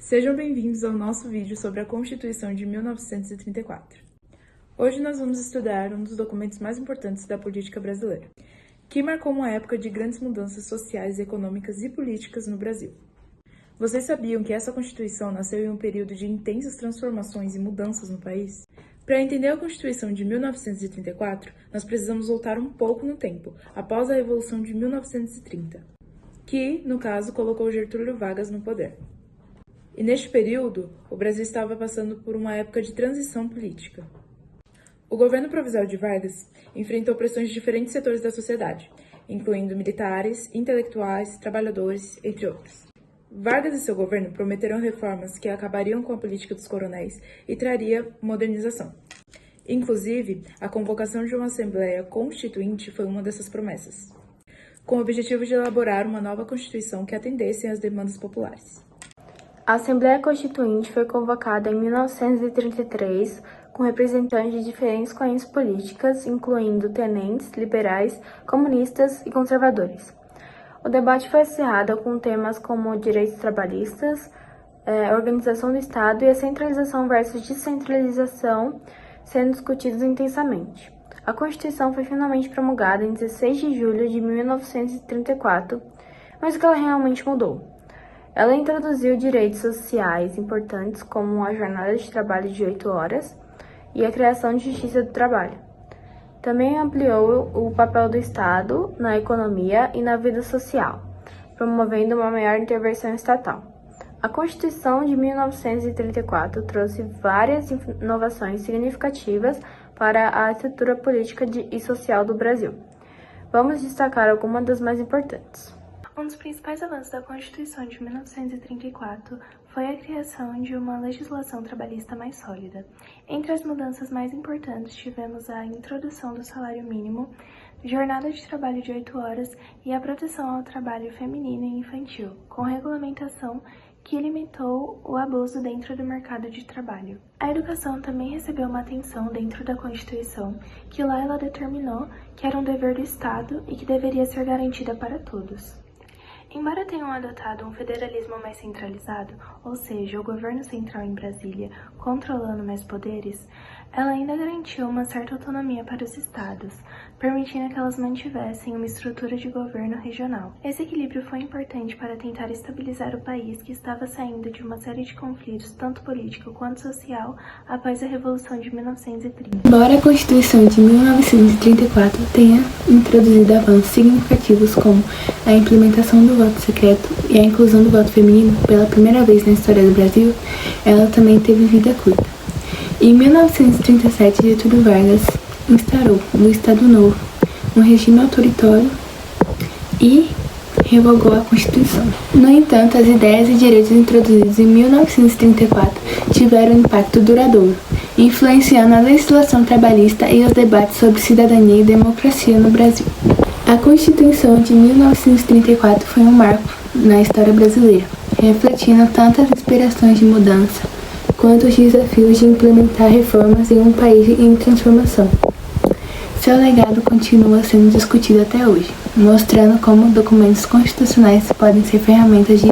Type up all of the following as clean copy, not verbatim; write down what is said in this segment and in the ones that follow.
Sejam bem-vindos ao nosso vídeo sobre a Constituição de 1934. Hoje nós vamos estudar um dos documentos mais importantes da política brasileira, que marcou uma época de grandes mudanças sociais, econômicas e políticas no Brasil. Vocês sabiam que essa Constituição nasceu em um período de intensas transformações e mudanças no país? Para entender a Constituição de 1934, nós precisamos voltar um pouco no tempo, após a Revolução de 1930, que, no caso, colocou Getúlio Vargas no poder. E neste período, o Brasil estava passando por uma época de transição política. O governo provisório de Vargas enfrentou pressões de diferentes setores da sociedade, incluindo militares, intelectuais, trabalhadores, entre outros. Vargas e seu governo prometeram reformas que acabariam com a política dos coronéis e traria modernização. Inclusive, a convocação de uma Assembleia Constituinte foi uma dessas promessas, com o objetivo de elaborar uma nova Constituição que atendesse às demandas populares. A Assembleia Constituinte foi convocada em 1933 com representantes de diferentes correntes políticas, incluindo tenentes, liberais, comunistas e conservadores. O debate foi acirrado com temas como direitos trabalhistas, organização do Estado e a centralização versus descentralização sendo discutidos intensamente. A Constituição foi finalmente promulgada em 16 de julho de 1934, mas o que ela realmente mudou? Ela introduziu direitos sociais importantes como a jornada de trabalho de 8 horas e a criação de justiça do trabalho. Também ampliou o papel do Estado na economia e na vida social, promovendo uma maior intervenção estatal. A Constituição de 1934 trouxe várias inovações significativas para a estrutura política e social do Brasil. Vamos destacar algumas das mais importantes. Um dos principais avanços da Constituição de 1934 foi a criação de uma legislação trabalhista mais sólida. Entre as mudanças mais importantes tivemos a introdução do salário mínimo, jornada de trabalho de 8 horas e a proteção ao trabalho feminino e infantil, com regulamentação que limitou o abuso dentro do mercado de trabalho. A educação também recebeu uma atenção dentro da Constituição, que lá ela determinou que era um dever do Estado e que deveria ser garantida para todos. Embora tenham adotado um federalismo mais centralizado, ou seja, o governo central em Brasília controlando mais poderes, ela ainda garantiu uma certa autonomia para os estados, permitindo que elas mantivessem uma estrutura de governo regional. Esse equilíbrio foi importante para tentar estabilizar o país que estava saindo de uma série de conflitos, tanto político quanto social, após a Revolução de 1930. Embora a Constituição de 1934 tenha introduzido avanços significativos como a implementação do voto secreto e a inclusão do voto feminino pela primeira vez na história do Brasil, ela também teve vida curta. Em 1937, Getúlio Vargas instaurou no Estado Novo um regime autoritário e revogou a Constituição. No entanto, as ideias e direitos introduzidos em 1934 tiveram um impacto duradouro, influenciando a legislação trabalhista e os debates sobre cidadania e democracia no Brasil. A Constituição de 1934 foi um marco na história brasileira, refletindo tanto as inspirações de mudança quanto os desafios de implementar reformas em um país em transformação. Seu legado continua sendo discutido até hoje, mostrando como documentos constitucionais podem ser ferramentas de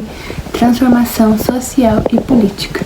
transformação social e política.